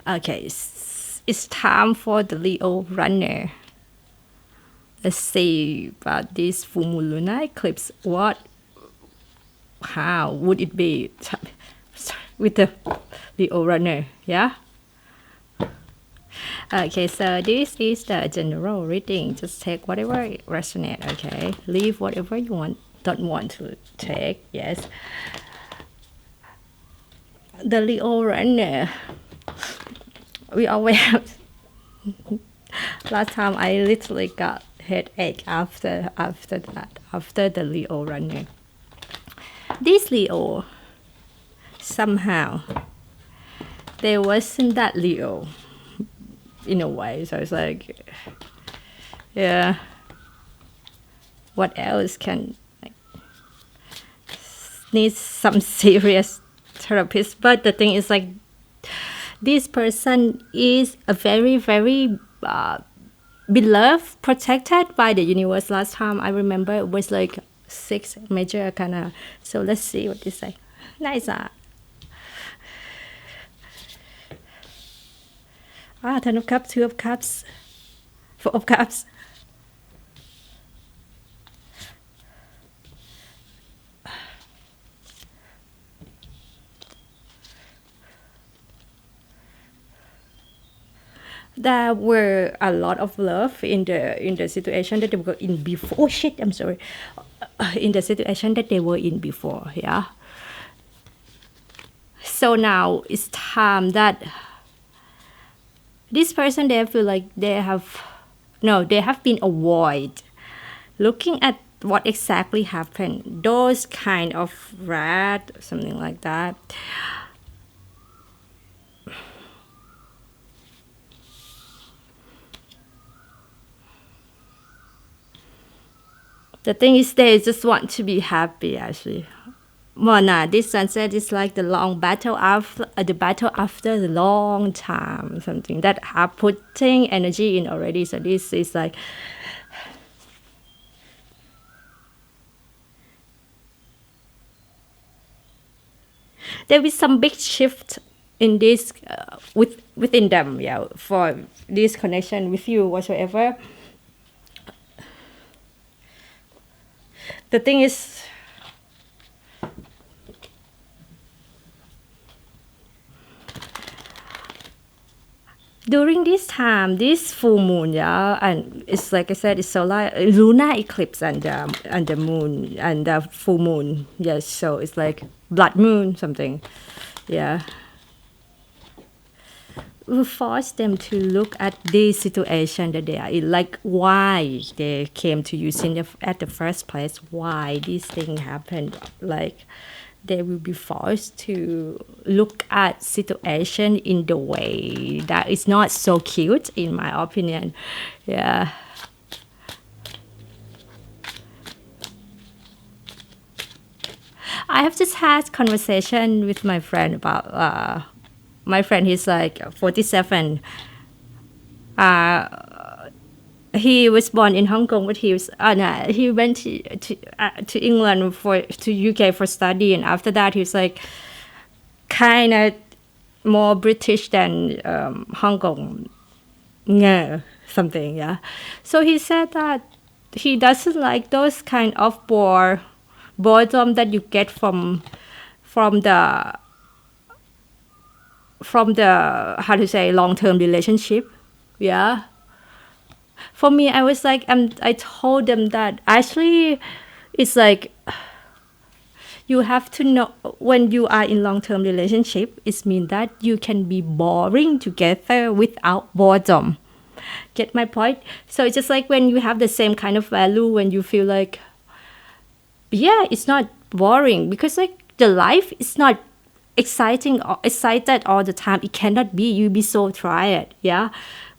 Okay, it's time for the Leo runner. Let's see about this full moon lunar eclipse. How would it be with the Leo runner? Yeah. Okay, so this is the general reading. Just take whatever resonates. Okay, leave whatever you don't want to take. Yes. The Leo runner. We always have. Last time I literally got headache after the Leo runner. This Leo, somehow, there wasn't that Leo in a way. So it's like, yeah, what else can need some serious therapist? But the thing is like, this person is a very, very beloved, protected by the universe. Last time I remember it was like 6 major arcana. So let's see what they say. Nice. Ten of Cups, Two of Cups, Four of Cups. There were a lot of love in the situation that they were in before. Oh shit! I'm sorry. In the situation that they were in before, yeah. So now it's time that this person, they feel like they have been avoided looking at what exactly happened. Those kind of rat, something like that. The thing is, they just want to be happy, actually. Well, nah, this sunset is like the long battle after the long time, something that are putting energy in already. So this is like, there is some big shift in this within them, yeah, for this connection with you whatsoever. The thing is, during this time, this full moon, yeah, and it's like I said, it's solar lunar eclipse and the moon and the full moon. Yes, so it's like blood moon something, yeah. Will force them to look at this situation that they are in, like why they came to you at the first place, why this thing happened. Like they will be forced to look at situation in the way that is not so cute, in my opinion. Yeah. I have just had conversation with my friend about my friend. He's like 47. He was born in Hong Kong, but he went to England to UK for study, and after that he was like kind of more British than Hong Kong, yeah, something, yeah. So he said that he doesn't like those kind of boredom that you get from the how to say long-term relationship, yeah. For me, I was like, I told them that actually it's like you have to know when you are in long-term relationship, it means that you can be boring together without boredom. Get my point? So it's just like when you have the same kind of value, when you feel like, yeah, it's not boring because like the life is not excited all the time. It cannot be. You be so tired, yeah.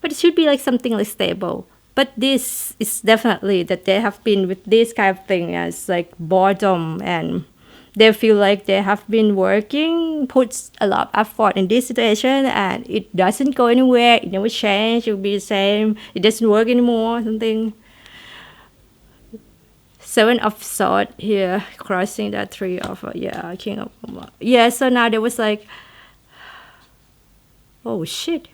But it should be like something like stable. But this is definitely that they have been with this kind of thing as like boredom, and they feel like they have been working, put a lot of effort in this situation, and it doesn't go anywhere. It never change. It will be the same. It doesn't work anymore. Something. Seven of Swords here, crossing that Three of King of, yeah. So now there was like, Oh shit.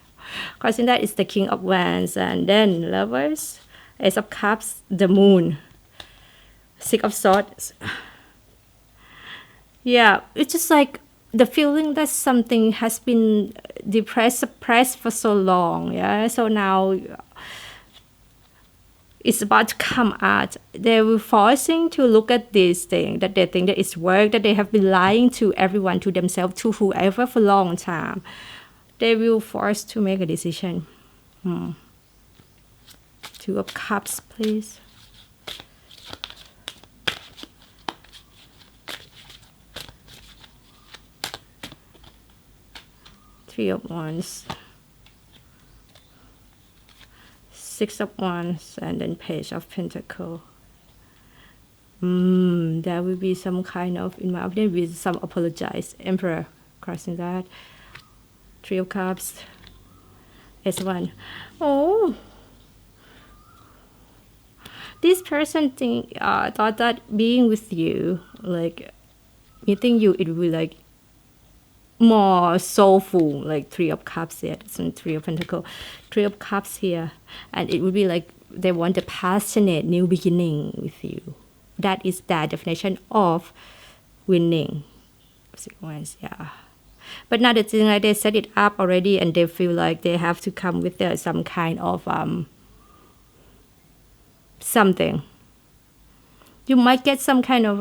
Crossing that is the King of Wands, and then Lovers, Ace of Cups, the Moon, Six of Swords. Yeah, it's just like the feeling that something has been depressed, suppressed for so long. Yeah, so now it's about to come out. They were forcing to look at this thing that they think that it's work, that they have been lying to everyone, to themselves, to whoever for a long time. They will force to make a decision. Two of Cups, please. Three of Wands. Six of Wands, and then Page of Pentacles. There will be some kind of, in my opinion, with some apologize. Emperor, crossing that. Three of Cups. S1. Oh, this person thought that being with you, like meeting you, it will be like more soulful, like Three of Cups here, and Three of Pentacles, Three of Cups here, and it would be like they want a passionate new beginning with you. That is their definition of winning. Sequence, yeah. But now the thing, like they set it up already, and they feel like they have to come with some kind of something. You might get some kind of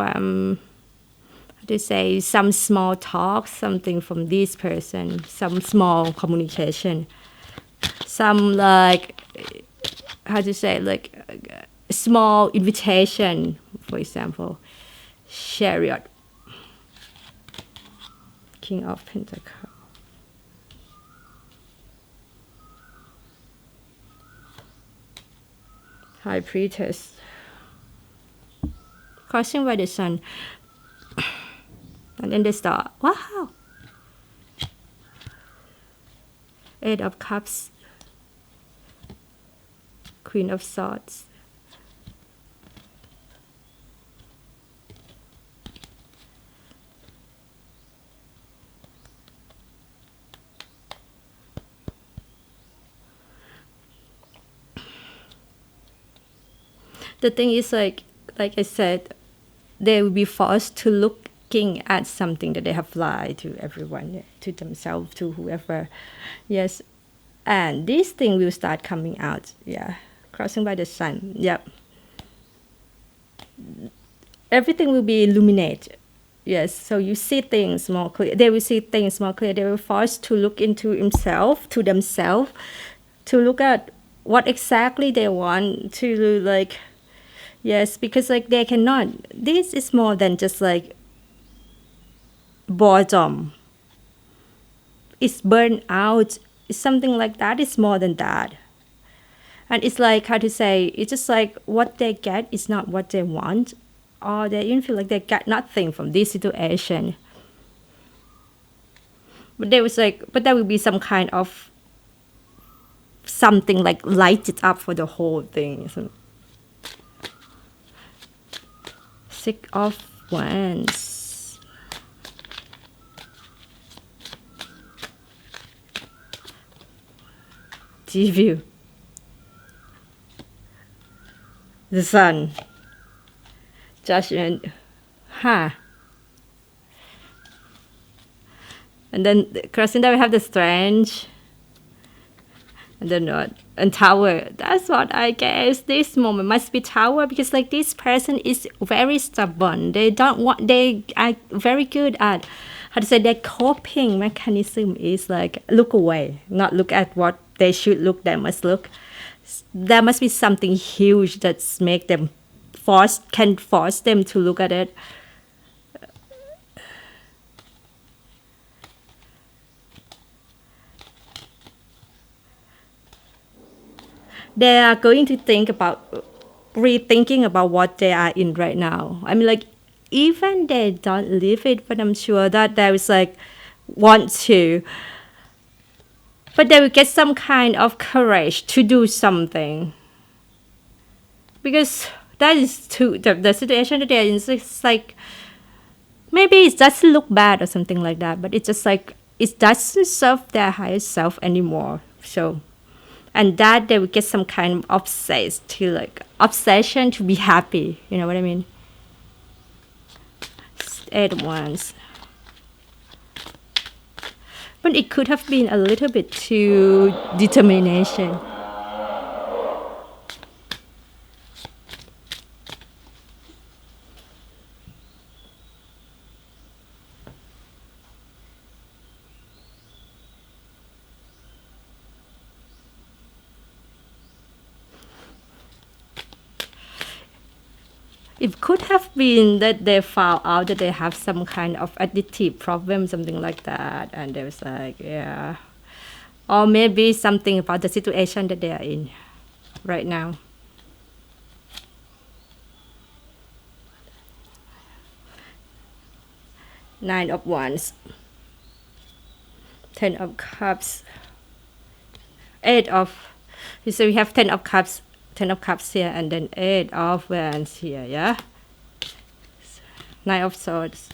to say some small talk, something from this person, some small communication, some like, how to say, like small invitation, for example. Chariot, King of Pentacles. High Priestess, crossing by the Sun. And then the Star. Wow! Eight of Cups. Queen of Swords. The thing is, like I said, they will be forced to looking at something that they have lied to everyone, to themselves, to whoever. Yes. And this thing will start coming out. Yeah. Crossing by the Sun. Yep. Everything will be illuminated. Yes. So you see things more clear. They will see things more clear. They will forced to look into himself, to themselves, to look at what exactly they want to, like, yes, because like they cannot. This is more than just like boredom. It's burnt out. It's something like that. It's more than that. And it's like, how to say, it's just like what they get is not what they want, or they even feel like they got nothing from this situation. But there was like, but there will be some kind of something like light it up for the whole thing. Six of Wands. G-View. The Sun. Judgment. And then crossing that we have the Strange. And then what? And Tower. That's what I guess this moment must be Tower, because like this person is very stubborn. They are very good at, how to say, their coping mechanism is like look away, not look at what they should look, they must look. There must be something huge that's make them can force them to look at it. They are going to rethinking about what they are in right now. I mean, like, even they don't live it, but I'm sure that there is like want to, but they will get some kind of courage to do something, because that is the situation that they're in. It's like maybe it doesn't look bad or something like that, but it's just like it doesn't serve their higher self anymore. So, and that they will get some kind of obsession to be happy. You know what I mean? 8 of Wands. But it could have been a little bit too determination. It could have been that they found out that they have some kind of addictive problem, something like that, and they was like, yeah. Or maybe something about the situation that they are in right now. 9 of Wands. 10 of Cups. So we have 10 of Cups. 10 of Cups here, and then 8 of Wands here, yeah? 9 of Swords.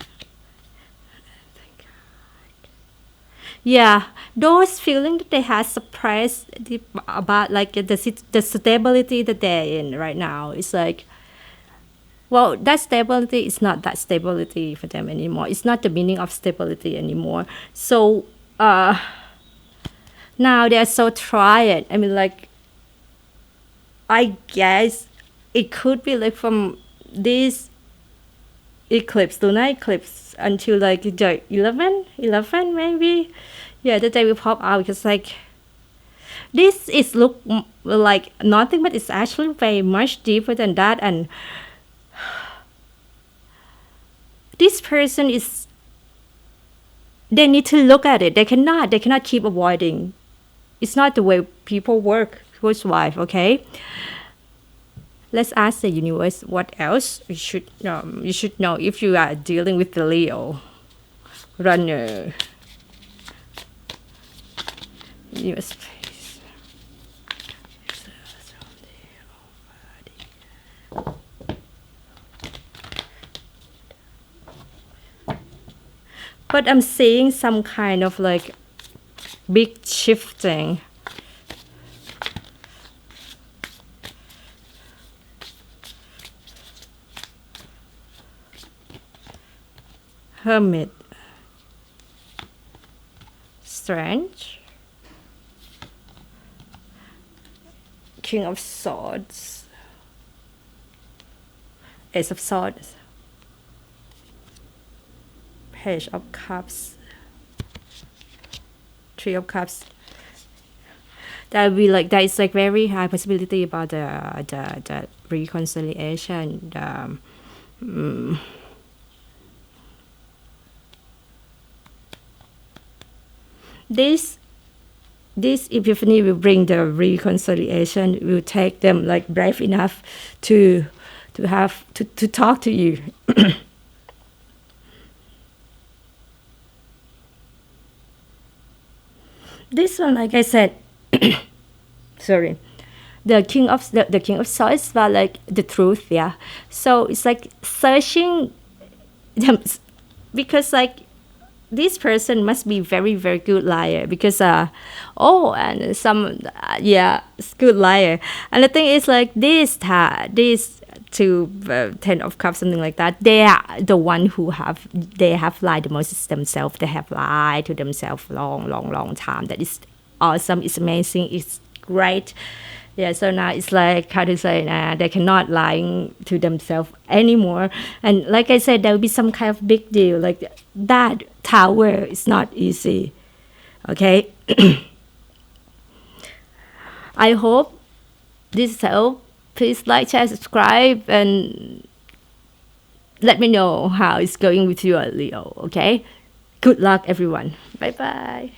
Yeah, those feelings that they have suppressed about like the stability that they're in right now. It's like, well, that stability is not that stability for them anymore. It's not the meaning of stability anymore. So now they're so tired. I mean, like, I guess it could be like from this eclipse, lunar eclipse, until like the 11 maybe. Yeah, that they will pop out, because like this is look like nothing, but it's actually very much deeper than that. And this person is, they need to look at it. They cannot keep avoiding. It's not the way people work, people's wife, okay? Let's ask the universe what else you should know if you are dealing with the Leo runner. Universe, please. But I'm seeing some kind of like big shifting. Hermit. Strange. King of Swords. Ace of Swords. Page of Cups. 3 of Cups. That will be like, that is like very high possibility about the reconciliation. This epiphany will bring the reconciliation. Will take them like brave enough to talk to you. This one, like I said, sorry, the king of swords was like the truth, yeah. So it's like searching them, because like this person must be very, very good liar, because and some good liar. And the thing is like this to 10 of Cups, something like that, they are the one who have lied the most themselves. They have lied to themselves long time. That is awesome. It's amazing. It's great. Yeah, so now it's like, how to say, they cannot lie to themselves anymore. And like I said, there will be some kind of big deal. Like that tower is not easy. Okay? I hope this helped. Please like, share, subscribe, and let me know how it's going with you, Leo. Okay? Good luck, everyone. Bye-bye.